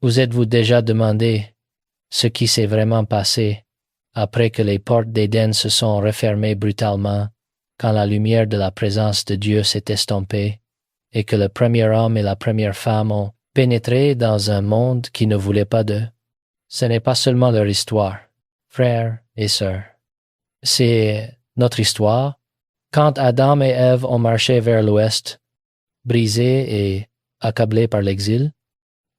Vous êtes-vous déjà demandé ce qui s'est vraiment passé après que les portes d'Éden se sont refermées brutalement, quand la lumière de la présence de Dieu s'est estompée et que le premier homme et la première femme ont pénétré dans un monde qui ne voulait pas d'eux? Ce n'est pas seulement leur histoire, frères et sœurs. C'est notre histoire. Quand Adam et Ève ont marché vers l'ouest, brisés et accablés par l'exil,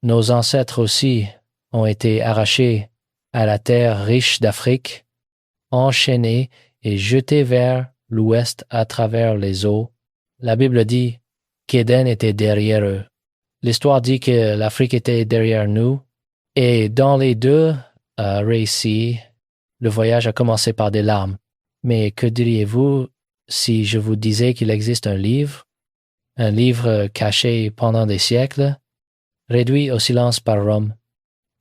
nos ancêtres aussi ont été arrachés à la terre riche d'Afrique, enchaînés et jetés vers l'ouest à travers les eaux. La Bible dit qu'Éden était derrière eux. L'histoire dit que l'Afrique était derrière nous, et dans les deux récits, le voyage a commencé par des larmes. Mais que diriez-vous si je vous disais qu'il existe un livre caché pendant des siècles, réduit au silence par Rome,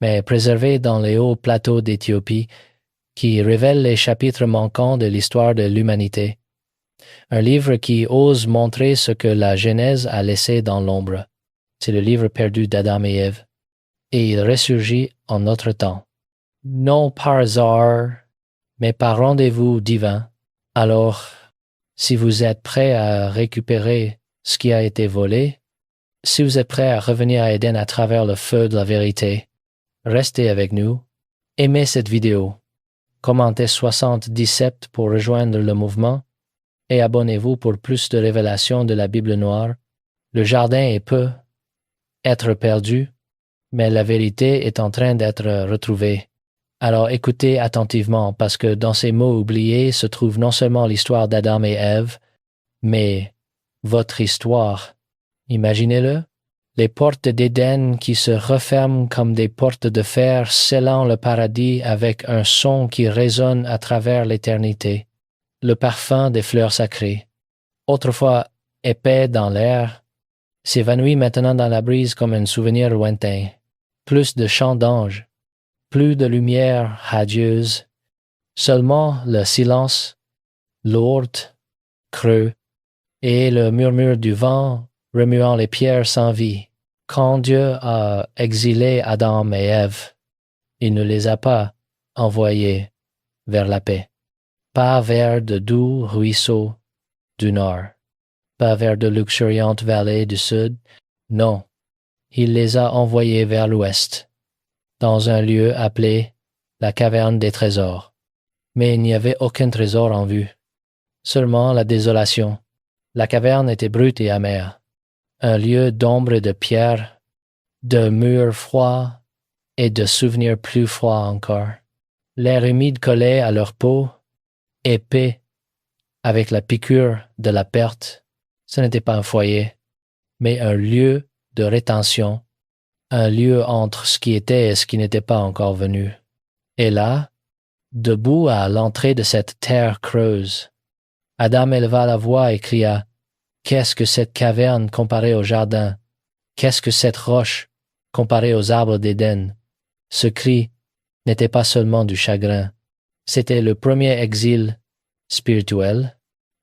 mais préservé dans les hauts plateaux d'Éthiopie, qui révèle les chapitres manquants de l'histoire de l'humanité. Un livre qui ose montrer ce que la Genèse a laissé dans l'ombre. C'est le livre perdu d'Adam et Ève. Et il ressurgit en notre temps. Non par hasard, mais par rendez-vous divin. Alors, si vous êtes prêt à récupérer ce qui a été volé, si vous êtes prêt à revenir à Éden à travers le feu de la vérité, restez avec nous, aimez cette vidéo, commentez 77 pour rejoindre le mouvement et abonnez-vous pour plus de révélations de la Bible noire. Le jardin est peu être perdu, mais la vérité est en train d'être retrouvée. Alors écoutez attentivement, parce que dans ces mots oubliés se trouve non seulement l'histoire d'Adam et Ève, mais votre histoire. Imaginez-le, les portes d'Éden qui se referment comme des portes de fer scellant le paradis avec un son qui résonne à travers l'éternité, le parfum des fleurs sacrées, autrefois épais dans l'air, s'évanouit maintenant dans la brise comme un souvenir lointain. Plus de chants d'anges, plus de lumière radieuse, seulement le silence, lourd, creux, et le murmure du vent remuant les pierres sans vie. Quand Dieu a exilé Adam et Ève, il ne les a pas envoyés vers la paix, pas vers de doux ruisseaux du nord, pas vers de luxuriantes vallées du sud, non, il les a envoyés vers l'ouest, dans un lieu appelé la caverne des trésors. Mais il n'y avait aucun trésor en vue, seulement la désolation. La caverne était brute et amère, un lieu d'ombre et de pierre, de murs froids et de souvenirs plus froids encore. L'air humide collait à leur peau, épais, avec la piqûre de la perte. Ce n'était pas un foyer, mais un lieu de rétention, un lieu entre ce qui était et ce qui n'était pas encore venu. Et là, debout à l'entrée de cette terre creuse, Adam éleva la voix et cria « Qu'est-ce que cette caverne comparée au jardin? Qu'est-ce que cette roche comparée aux arbres d'Éden ?» Ce cri n'était pas seulement du chagrin, c'était le premier exil spirituel,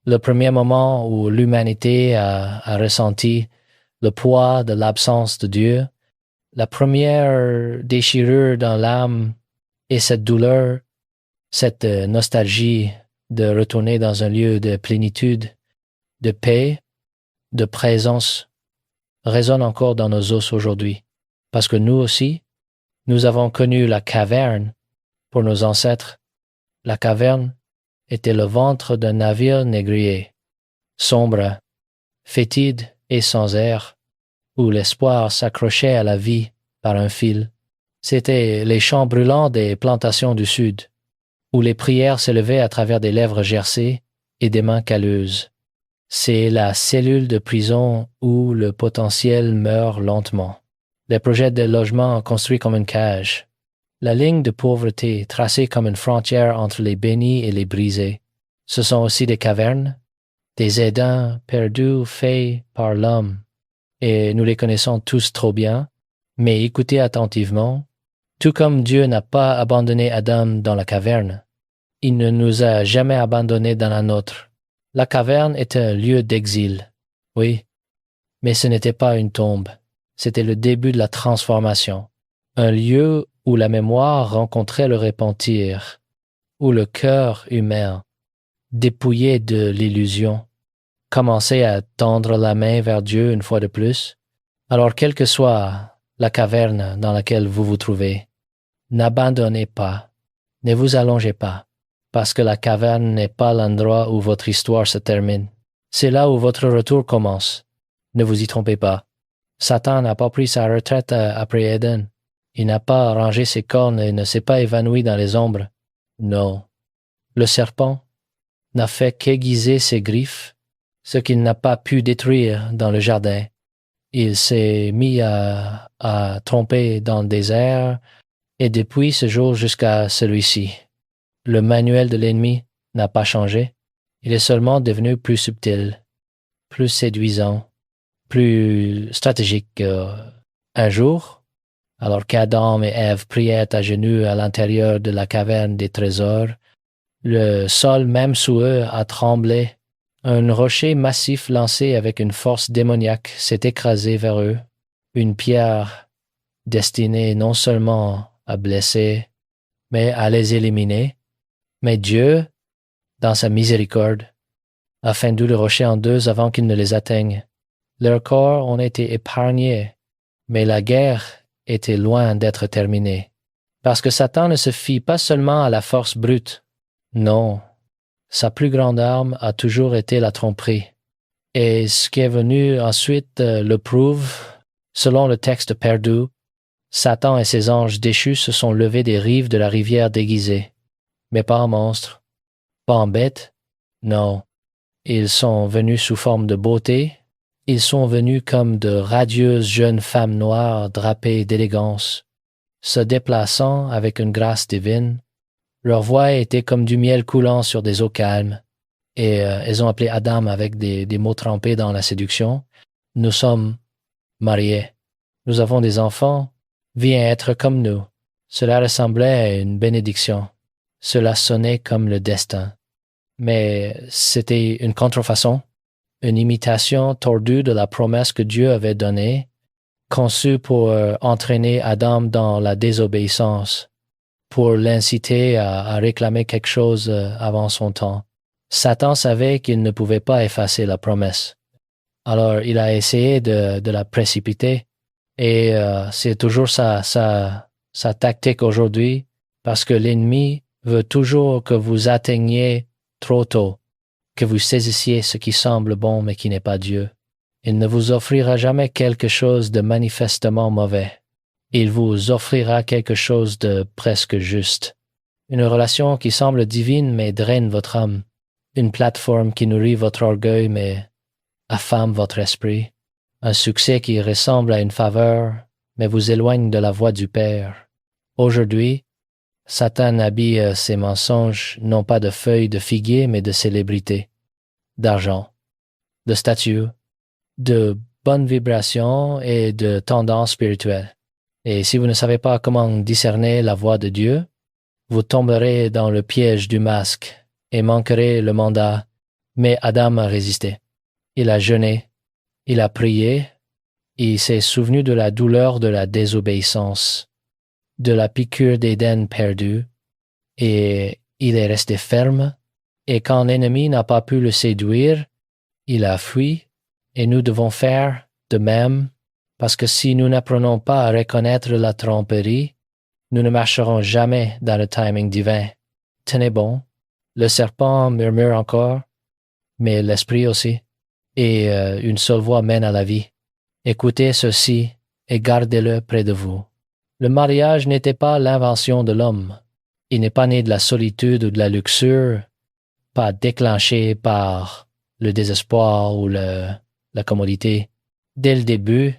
le premier moment où l'humanité a ressenti le poids de l'absence de Dieu, la première déchirure dans l'âme et cette douleur, cette nostalgie de retourner dans un lieu de plénitude, de paix, de présence, résonne encore dans nos os aujourd'hui, parce que nous aussi, nous avons connu la caverne pour nos ancêtres. La caverne était le ventre d'un navire négrier, sombre, fétide et sans air, où l'espoir s'accrochait à la vie par un fil. C'était les champs brûlants des plantations du Sud, où les prières s'élevaient à travers des lèvres gercées et des mains calleuses. C'est la cellule de prison où le potentiel meurt lentement. Les projets de logement construits comme une cage. La ligne de pauvreté tracée comme une frontière entre les bénis et les brisés. Ce sont aussi des cavernes, des Édens perdus faits par l'homme. Et nous les connaissons tous trop bien, mais écoutez attentivement. Tout comme Dieu n'a pas abandonné Adam dans la caverne, il ne nous a jamais abandonnés dans la nôtre. La caverne était un lieu d'exil, oui, mais ce n'était pas une tombe, c'était le début de la transformation. un lieu où la mémoire rencontrait le repentir, où le cœur humain, dépouillé de l'illusion, commençait à tendre la main vers Dieu une fois de plus. Alors, quelle que soit la caverne dans laquelle vous vous trouvez, n'abandonnez pas, ne vous allongez pas, parce que la caverne n'est pas l'endroit où votre histoire se termine. C'est là où votre retour commence. Ne vous y trompez pas. Satan n'a pas pris sa retraite après Éden. Il n'a pas rangé ses cornes et ne s'est pas évanoui dans les ombres. Non. Le serpent n'a fait qu'aiguiser ses griffes, ce qu'il n'a pas pu détruire dans le jardin. Il s'est mis à tromper dans le désert, et depuis ce jour jusqu'à celui-ci, le manuel de l'ennemi n'a pas changé. Il est seulement devenu plus subtil, plus séduisant, plus stratégique. Un jour, alors qu'Adam et Ève priaient à genoux à l'intérieur de la caverne des trésors, le sol même sous eux a tremblé. Un rocher massif lancé avec une force démoniaque s'est écrasé vers eux, une pierre destinée non seulement à blesser, mais à les éliminer. Mais Dieu, dans sa miséricorde, a fendu le rocher en deux avant qu'il ne les atteigne. Leurs corps ont été épargnés, mais la guerre était loin d'être terminée, parce que Satan ne se fie pas seulement à la force brute. Non, sa plus grande arme a toujours été la tromperie. Et ce qui est venu ensuite le prouve. Selon le texte perdu, Satan et ses anges déchus se sont levés des rives de la rivière déguisés, mais pas en monstres, pas en bêtes, non. Ils sont venus sous forme de beauté, ils sont venus comme de radieuses jeunes femmes noires drapées d'élégance, se déplaçant avec une grâce divine. Leur voix était comme du miel coulant sur des eaux calmes, et elles ont appelé Adam avec des mots trempés dans la séduction. Nous sommes mariés, nous avons des enfants, viens être comme nous. Cela ressemblait à une bénédiction, cela sonnait comme le destin. Mais c'était une contrefaçon, une imitation tordue de la promesse que Dieu avait donnée, conçue pour entraîner Adam dans la désobéissance, pour l'inciter à réclamer quelque chose avant son temps. Satan savait qu'il ne pouvait pas effacer la promesse. Alors il a essayé de la précipiter, et c'est toujours sa tactique aujourd'hui, parce que l'ennemi veut toujours que vous atteigniez trop tôt, que vous saisissiez ce qui semble bon mais qui n'est pas Dieu. Il ne vous offrira jamais quelque chose de manifestement mauvais. Il vous offrira quelque chose de presque juste. Une relation qui semble divine mais draine votre âme. Une plateforme qui nourrit votre orgueil mais affame votre esprit. Un succès qui ressemble à une faveur mais vous éloigne de la voie du Père. Aujourd'hui, Satan habille ses mensonges non pas de feuilles de figuier mais de célébrités, d'argent, de statues, de bonnes vibrations et de tendances spirituelles. Et si vous ne savez pas comment discerner la voix de Dieu, vous tomberez dans le piège du masque et manquerez le mandat. Mais Adam a résisté. Il a jeûné, il a prié, il s'est souvenu de la douleur de la désobéissance, de la piqûre d'Éden perdue, et il est resté ferme, et quand l'ennemi n'a pas pu le séduire, il a fui, et nous devons faire de même, parce que si nous n'apprenons pas à reconnaître la tromperie, nous ne marcherons jamais dans le timing divin. Tenez bon, le serpent murmure encore, mais l'esprit aussi, et une seule voix mène à la vie. Écoutez ceci et gardez-le près de vous. Le mariage n'était pas l'invention de l'homme. Il n'est pas né de la solitude ou de la luxure, pas déclenché par le désespoir ou la commodité. Dès le début,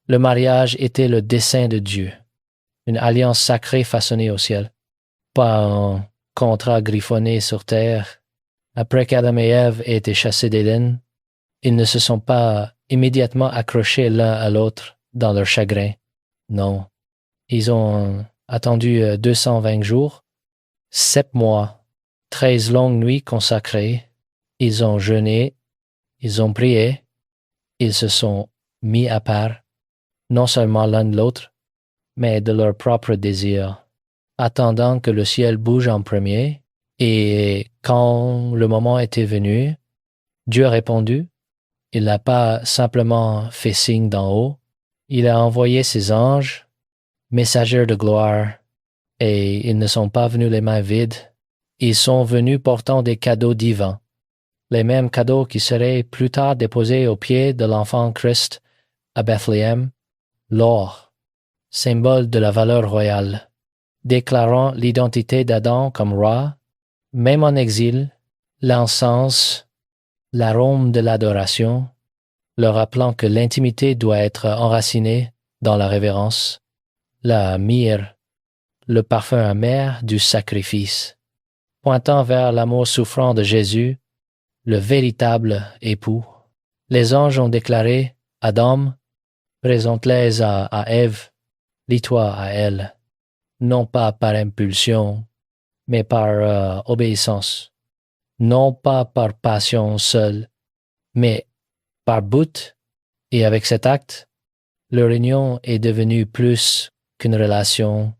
le mariage était le dessein de Dieu, une alliance sacrée façonnée au ciel, pas un contrat griffonné sur terre. Après qu'Adam et Ève aient été chassés d'Éden, ils ne se sont pas immédiatement accrochés l'un à l'autre dans leur chagrin. Non. Ils ont attendu 220 jours, 7 mois, 13 longues nuits consacrées. Ils ont jeûné, ils ont prié, ils se sont mis à part, non seulement l'un de l'autre, mais de leur propre désir, attendant que le ciel bouge en premier, et quand le moment était venu, Dieu a répondu. Il n'a pas simplement fait signe d'en haut, il a envoyé ses anges, messagers de gloire, et ils ne sont pas venus les mains vides, ils sont venus portant des cadeaux divins, les mêmes cadeaux qui seraient plus tard déposés aux pieds de l'enfant Christ à Bethléem, l'or, symbole de la valeur royale, déclarant l'identité d'Adam comme roi, même en exil, l'encens, l'arôme de l'adoration, leur rappelant que l'intimité doit être enracinée dans la révérence, la myrrhe, le parfum amer du sacrifice, pointant vers l'amour souffrant de Jésus, le véritable époux. Les anges ont déclaré, Adam, présente-les à Ève, lis-toi à elle, non pas par impulsion, mais par obéissance, non pas par passion seule, mais par but, et avec cet acte, leur union est devenue plus qu'une relation,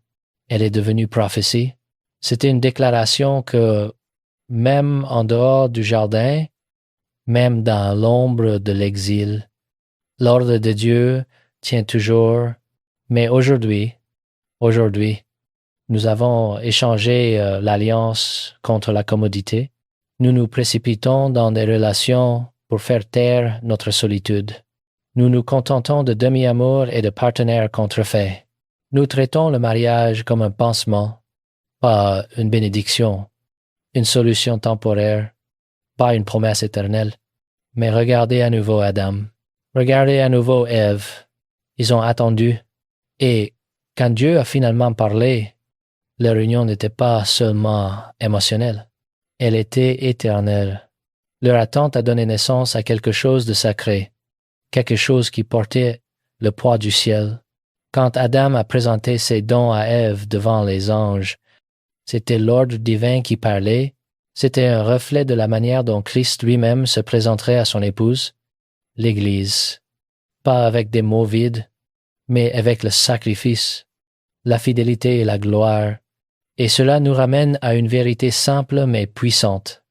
elle est devenue prophétie. C'était une déclaration que, même en dehors du jardin, même dans l'ombre de l'exil, l'ordre de Dieu tient toujours, mais aujourd'hui, nous avons échangé l'alliance contre la commodité. Nous nous précipitons dans des relations pour faire taire notre solitude. Nous nous contentons de demi-amour et de partenaires contrefaits. Nous traitons le mariage comme un pansement, pas une bénédiction, une solution temporaire, pas une promesse éternelle. Mais regardez à nouveau Adam, regardez à nouveau Ève. Ils ont attendu. Et quand Dieu a finalement parlé, leur union n'était pas seulement émotionnelle, elle était éternelle. Leur attente a donné naissance à quelque chose de sacré, quelque chose qui portait le poids du ciel. Quand Adam a présenté ses dons à Ève devant les anges, c'était l'ordre divin qui parlait, c'était un reflet de la manière dont Christ lui-même se présenterait à son épouse, l'Église, pas avec des mots vides, mais avec le sacrifice, la fidélité et la gloire. Et cela nous ramène à une vérité simple mais puissante.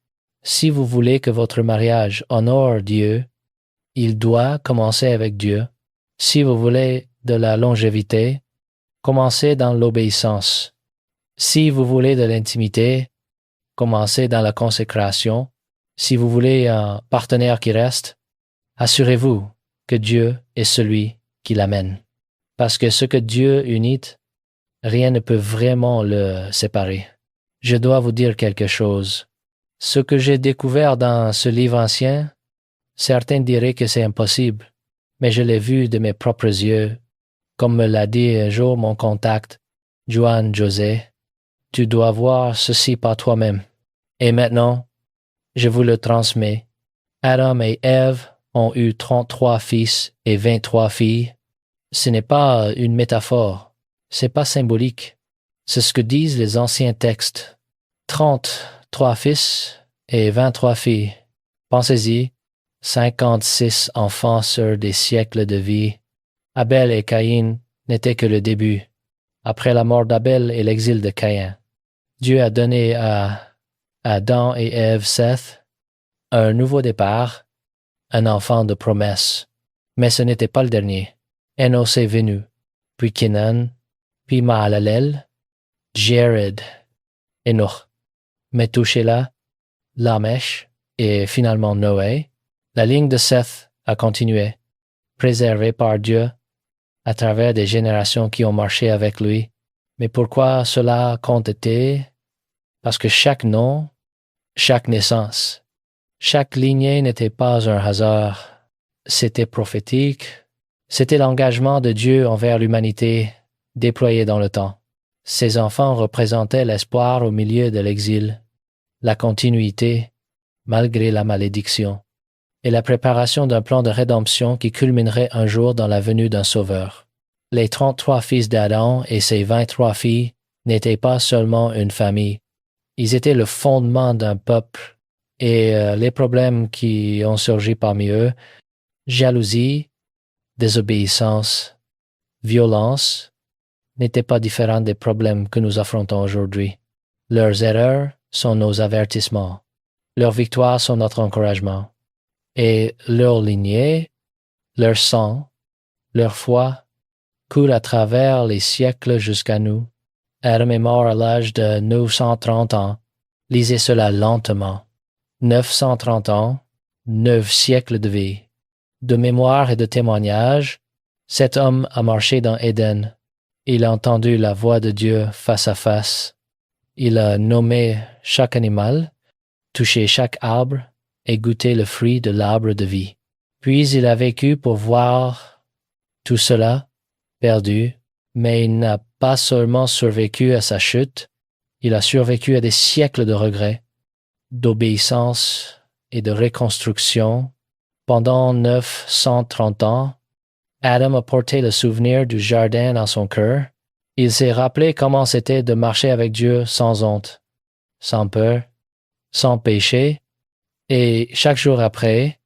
Si vous voulez que votre mariage honore Dieu, il doit commencer avec Dieu. Si vous voulez de la longévité, commencez dans l'obéissance. Si vous voulez de l'intimité, commencez dans la consécration. Si vous voulez un partenaire qui reste, assurez-vous que Dieu est celui qui l'amène. Parce que ce que Dieu unit, rien ne peut vraiment le séparer. Je dois vous dire quelque chose. Ce que j'ai découvert dans ce livre ancien, certains diraient que c'est impossible, mais je l'ai vu de mes propres yeux. Comme me l'a dit un jour mon contact, Juan José, tu dois voir ceci par toi-même. Et maintenant, je vous le transmets. Adam et Ève ont eu 33 fils et 23 filles. Ce n'est pas une métaphore, c'est pas symbolique. C'est ce que disent les anciens textes. 33 fils et 23 filles. Pensez-y, 56 enfants sur des siècles de vie. Abel et Caïn n'étaient que le début. Après la mort d'Abel et l'exil de Caïn, Dieu a donné à Adam et Ève Seth un nouveau départ, un enfant de promesse. Mais ce n'était pas le dernier. Enos est venu, puis Kenan, puis Mahalalel, Jared, Enoch, Methushélah, Lamech et finalement Noé. La ligne de Seth a continué, préservée par Dieu à travers des générations qui ont marché avec lui. Mais pourquoi cela compte-t-il? Parce que chaque nom, chaque naissance, chaque lignée n'était pas un hasard. C'était prophétique. C'était l'engagement de Dieu envers l'humanité déployé dans le temps. Ces enfants représentaient l'espoir au milieu de l'exil, la continuité malgré la malédiction, et la préparation d'un plan de rédemption qui culminerait un jour dans la venue d'un sauveur. Les 33 fils d'Adam et ses 23 filles n'étaient pas seulement une famille, ils étaient le fondement d'un peuple, et les problèmes qui ont surgi parmi eux, jalousie, désobéissance, violence, n'étaient pas différents des problèmes que nous affrontons aujourd'hui. Leurs erreurs sont nos avertissements. Leurs victoires sont notre encouragement. Et leur lignée, leur sang, leur foi court à travers les siècles jusqu'à nous. Adam est mort à l'âge de 930 ans. Lisez cela lentement. 930 ans, 9 siècles de vie. De mémoire et de témoignage, cet homme a marché dans Éden. Il a entendu la voix de Dieu face à face. Il a nommé chaque animal, touché chaque arbre et goûté le fruit de l'arbre de vie. Puis il a vécu pour voir tout cela perdu, mais il n'a pas seulement survécu à sa chute, il a survécu à des siècles de regrets, d'obéissance et de reconstruction. Pendant 930 ans, Adam a porté le souvenir du jardin dans son cœur. Il s'est rappelé comment c'était de marcher avec Dieu sans honte, sans peur, sans péché, et chaque jour après,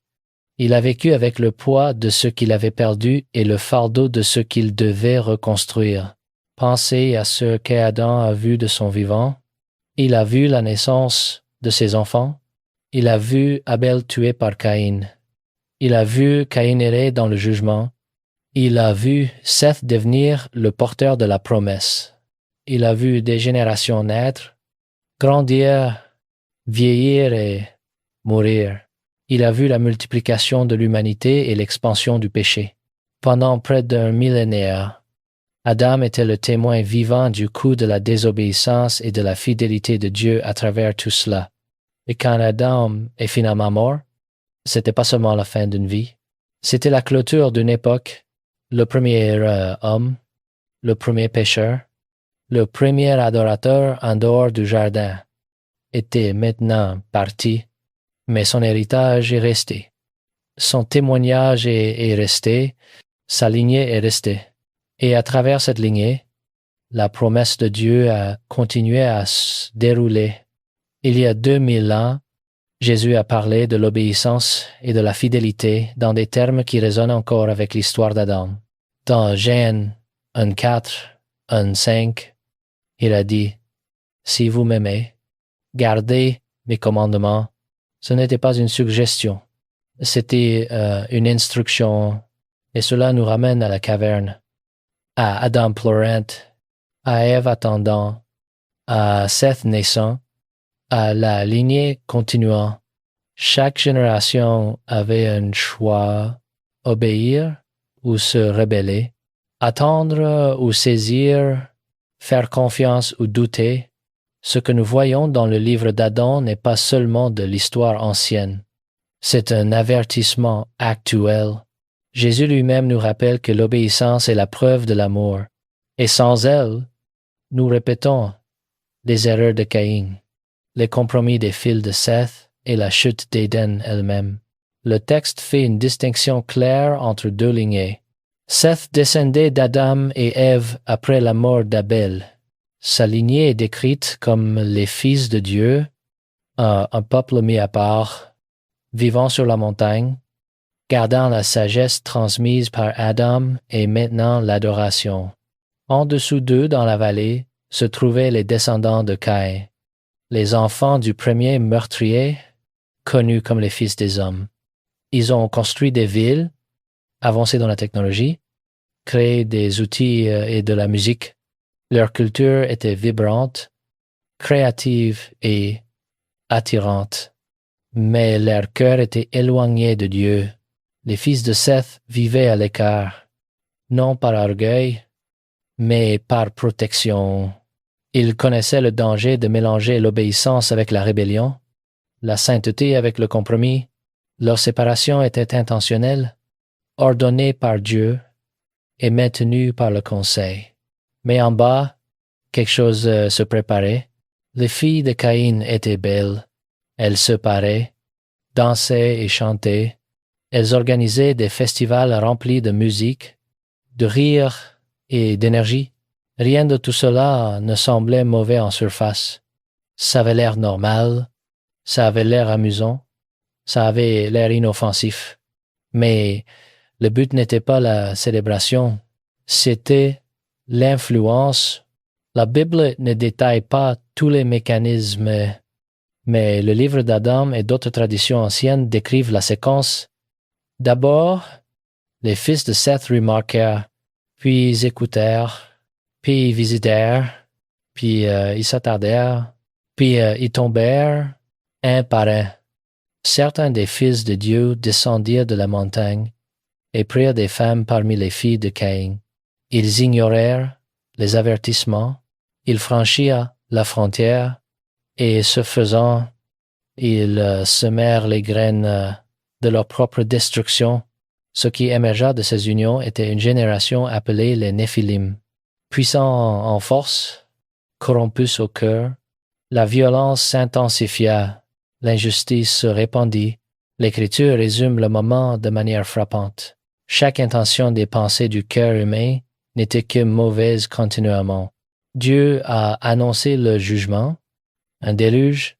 il a vécu avec le poids de ce qu'il avait perdu et le fardeau de ce qu'il devait reconstruire. Pensez à ce qu'Adam a vu de son vivant. Il a vu la naissance de ses enfants. Il a vu Abel tué par Caïn. Il a vu Caïn errer dans le jugement. Il a vu Seth devenir le porteur de la promesse. Il a vu des générations naître, grandir, vieillir et mourir. Il a vu la multiplication de l'humanité et l'expansion du péché. Pendant près d'un millénaire, Adam était le témoin vivant du coup de la désobéissance et de la fidélité de Dieu à travers tout cela. Et quand Adam est finalement mort, c'était pas seulement la fin d'une vie, c'était la clôture d'une époque, le premier homme, le premier pécheur, le premier adorateur en dehors du jardin, était maintenant parti, mais son héritage est resté. Son témoignage est resté, sa lignée est restée. Et à travers cette lignée, la promesse de Dieu a continué à se dérouler. Il y a 2000 ans, Jésus a parlé de l'obéissance et de la fidélité dans des termes qui résonnent encore avec l'histoire d'Adam. Dans Jean 1,4, 1,5, il a dit « Si vous m'aimez, gardez mes commandements. » Ce n'était pas une suggestion, c'était une instruction, et cela nous ramène à la caverne, à Adam pleurant, à Ève attendant, à Seth naissant, à la lignée continuant. Chaque génération avait un choix, obéir ou se rebeller, attendre ou saisir, faire confiance ou douter. Ce que nous voyons dans le livre d'Adam n'est pas seulement de l'histoire ancienne. C'est un avertissement actuel. Jésus lui-même nous rappelle que l'obéissance est la preuve de l'amour. Et sans elle, nous répétons les erreurs de Caïn, les compromis des fils de Seth et la chute d'Éden elle-même. Le texte fait une distinction claire entre deux lignées. Seth descendait d'Adam et Ève après la mort d'Abel. Sa lignée est décrite comme les fils de Dieu, un peuple mis à part, vivant sur la montagne, gardant la sagesse transmise par Adam et maintenant l'adoration. En dessous d'eux, dans la vallée, se trouvaient les descendants de Caïn, les enfants du premier meurtrier, connus comme les fils des hommes. Ils ont construit des villes, avancé dans la technologie, créé des outils et de la musique. Leur culture était vibrante, créative et attirante, mais leur cœur était éloigné de Dieu. Les fils de Seth vivaient à l'écart, non par orgueil, mais par protection. Ils connaissaient le danger de mélanger l'obéissance avec la rébellion, la sainteté avec le compromis. Leur séparation était intentionnelle, ordonnée par Dieu et maintenue par le conseil. Mais en bas, quelque chose se préparait. Les filles de Caïn étaient belles. Elles se paraient, dansaient et chantaient. Elles organisaient des festivals remplis de musique, de rire et d'énergie. Rien de tout cela ne semblait mauvais en surface. Ça avait l'air normal, ça avait l'air amusant, ça avait l'air inoffensif. Mais le but n'était pas la célébration, c'était l'influence. La Bible ne détaille pas tous les mécanismes, mais le livre d'Adam et d'autres traditions anciennes décrivent la séquence. D'abord, les fils de Seth remarquèrent, puis écoutèrent, puis visitèrent, puis ils s'attardèrent, puis ils tombèrent un par un. Certains des fils de Dieu descendirent de la montagne et prirent des femmes parmi les filles de Caïn. Ils ignorèrent les avertissements, ils franchirent la frontière et ce faisant, ils semèrent les graines de leur propre destruction. Ce qui émergea de ces unions était une génération appelée les Néphilim. Puissants en force, corrompus au cœur, la violence s'intensifia, l'injustice se répandit. L'Écriture résume le moment de manière frappante. Chaque intention des pensées du cœur humain n'était que mauvaise continuellement. Dieu a annoncé le jugement, un déluge,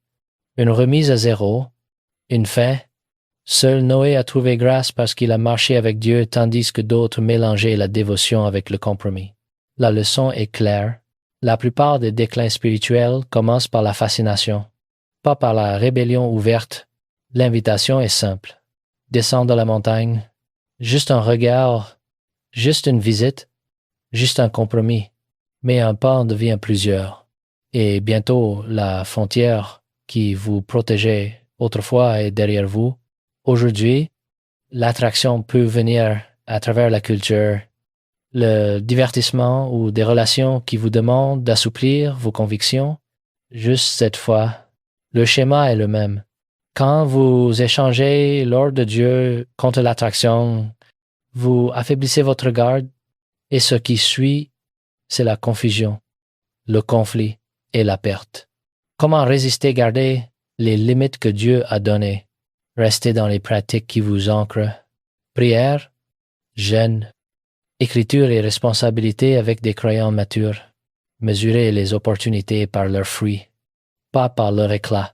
une remise à zéro, une fin. Seul Noé a trouvé grâce parce qu'il a marché avec Dieu tandis que d'autres mélangeaient la dévotion avec le compromis. La leçon est claire. La plupart des déclins spirituels commencent par la fascination, pas par la rébellion ouverte. L'invitation est simple. Descends de la montagne, juste un regard, juste une visite, juste un compromis. Mais un pas en devient plusieurs. Et bientôt, la frontière qui vous protégeait autrefois est derrière vous. Aujourd'hui, l'attraction peut venir à travers la culture, le divertissement ou des relations qui vous demandent d'assouplir vos convictions. Juste cette fois, le schéma est le même. Quand vous échangez l'ordre de Dieu contre l'attraction, vous affaiblissez votre garde et ce qui suit, c'est la confusion, le conflit et la perte. Comment résister, garder les limites que Dieu a données? Restez dans les pratiques qui vous ancrent. Prière, jeûne, écriture et responsabilité avec des croyants matures. Mesurez les opportunités par leurs fruits, pas par leur éclat.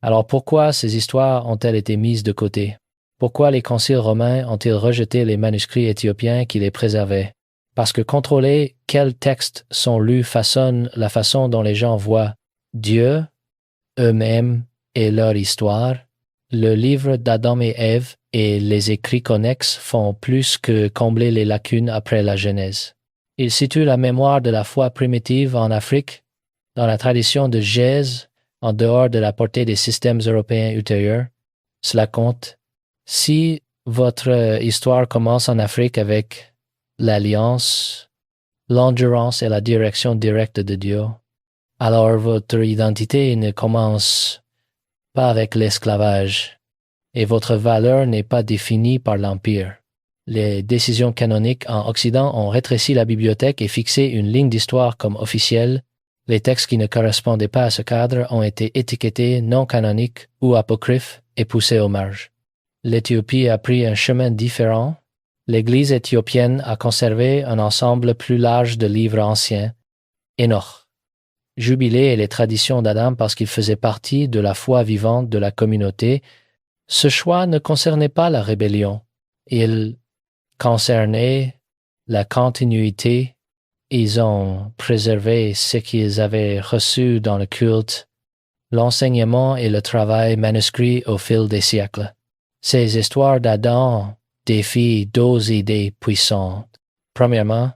Alors pourquoi ces histoires ont-elles été mises de côté? Pourquoi les conciles romains ont-ils rejeté les manuscrits éthiopiens qui les préservaient? Parce que contrôler quels textes sont lus façonne la façon dont les gens voient Dieu, eux-mêmes et leur histoire. Le livre d'Adam et Ève et les écrits connexes font plus que combler les lacunes après la Genèse. Ils situent la mémoire de la foi primitive en Afrique, dans la tradition de Gèse, en dehors de la portée des systèmes européens ultérieurs. Cela compte. Si votre histoire commence en Afrique avec l'alliance, l'endurance et la direction directe de Dieu, alors votre identité ne commence pas avec l'esclavage, et votre valeur n'est pas définie par l'Empire. Les décisions canoniques en Occident ont rétréci la bibliothèque et fixé une ligne d'histoire comme officielle. Les textes qui ne correspondaient pas à ce cadre ont été étiquetés non canoniques ou apocryphes et poussés aux marges. L'Éthiopie a pris un chemin différent. L'Église éthiopienne a conservé un ensemble plus large de livres anciens, Enoch, Jubilé et les traditions d'Adam parce qu'il faisait partie de la foi vivante de la communauté. Ce choix ne concernait pas la rébellion. Il concernait la continuité. Ils ont préservé ce qu'ils avaient reçu dans le culte, l'enseignement et le travail manuscrit au fil des siècles. Ces histoires d'Adam défient deux idées puissantes. Premièrement,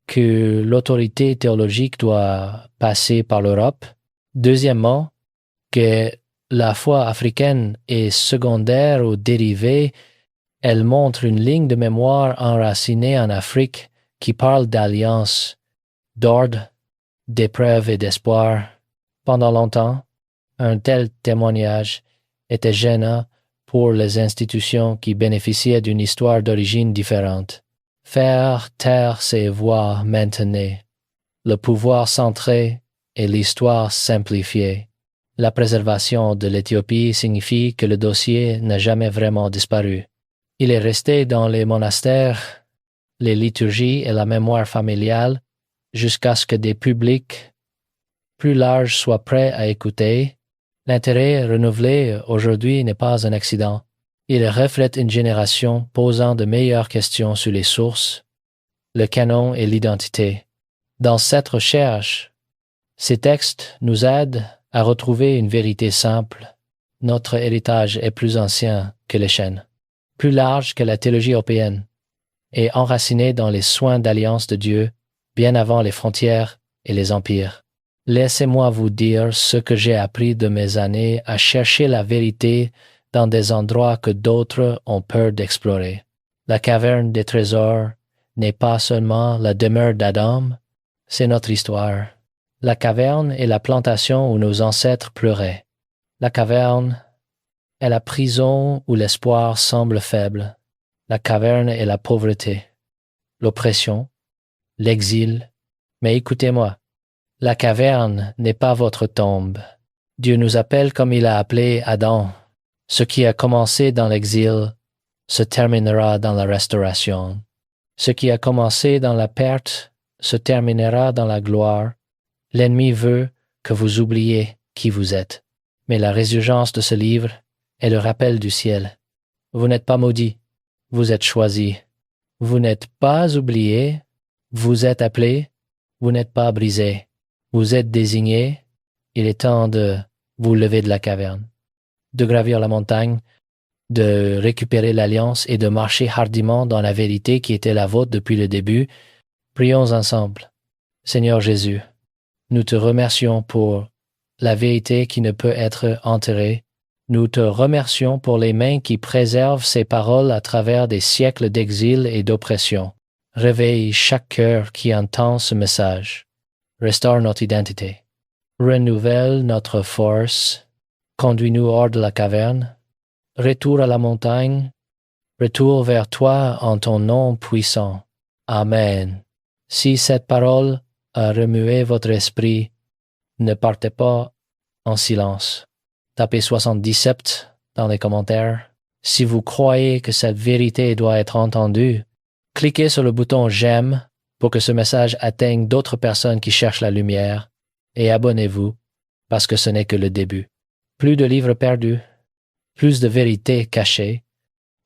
que l'autorité théologique doit passer par l'Europe. Deuxièmement, que la foi africaine est secondaire ou dérivée. Elle montre une ligne de mémoire enracinée en Afrique qui parle d'alliance, d'ordre, d'épreuve et d'espoir. Pendant longtemps, un tel témoignage était gênant pour les institutions qui bénéficiaient d'une histoire d'origine différente. Faire taire ces voix maintenait, le pouvoir centré et l'histoire simplifiée. La préservation de l'Éthiopie signifie que le dossier n'a jamais vraiment disparu. Il est resté dans les monastères, les liturgies et la mémoire familiale jusqu'à ce que des publics plus larges soient prêts à écouter. L'intérêt renouvelé aujourd'hui n'est pas un accident. Il reflète une génération posant de meilleures questions sur les sources, le canon et l'identité. Dans cette recherche, ces textes nous aident à retrouver une vérité simple. Notre héritage est plus ancien que les chênes, plus large que la théologie européenne, et enraciné dans les soins d'alliance de Dieu bien avant les frontières et les empires. Laissez-moi vous dire ce que j'ai appris de mes années à chercher la vérité dans des endroits que d'autres ont peur d'explorer. La caverne des trésors n'est pas seulement la demeure d'Adam, c'est notre histoire. La caverne est la plantation où nos ancêtres pleuraient. La caverne est la prison où l'espoir semble faible. La caverne est la pauvreté, l'oppression, l'exil. Mais écoutez-moi, la caverne n'est pas votre tombe. Dieu nous appelle comme il a appelé Adam. Ce qui a commencé dans l'exil se terminera dans la restauration. Ce qui a commencé dans la perte se terminera dans la gloire. L'ennemi veut que vous oubliez qui vous êtes. Mais la résurgence de ce livre est le rappel du ciel. Vous n'êtes pas maudits, vous êtes choisis. Vous n'êtes pas oubliés, vous êtes appelés, vous n'êtes pas brisés. Vous êtes désignés, il est temps de vous lever de la caverne, de gravir la montagne, de récupérer l'alliance et de marcher hardiment dans la vérité qui était la vôtre depuis le début. Prions ensemble. Seigneur Jésus, nous te remercions pour la vérité qui ne peut être enterrée. Nous te remercions pour les mains qui préservent ces paroles à travers des siècles d'exil et d'oppression. Réveille chaque cœur qui entend ce message. Restaure notre identité. Renouvelle notre force. Conduis-nous hors de la caverne. Retour à la montagne. Retour vers toi en ton nom puissant. Amen. Si cette parole a remué votre esprit, ne partez pas en silence. Tapez 77 dans les commentaires. Si vous croyez que cette vérité doit être entendue, cliquez sur le bouton « J'aime » pour que ce message atteigne d'autres personnes qui cherchent la lumière, et abonnez-vous, parce que ce n'est que le début. Plus de livres perdus, plus de vérités cachées,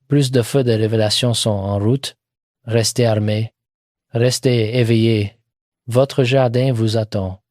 plus de feux de révélation sont en route. Restez armés, restez éveillés. Votre jardin vous attend.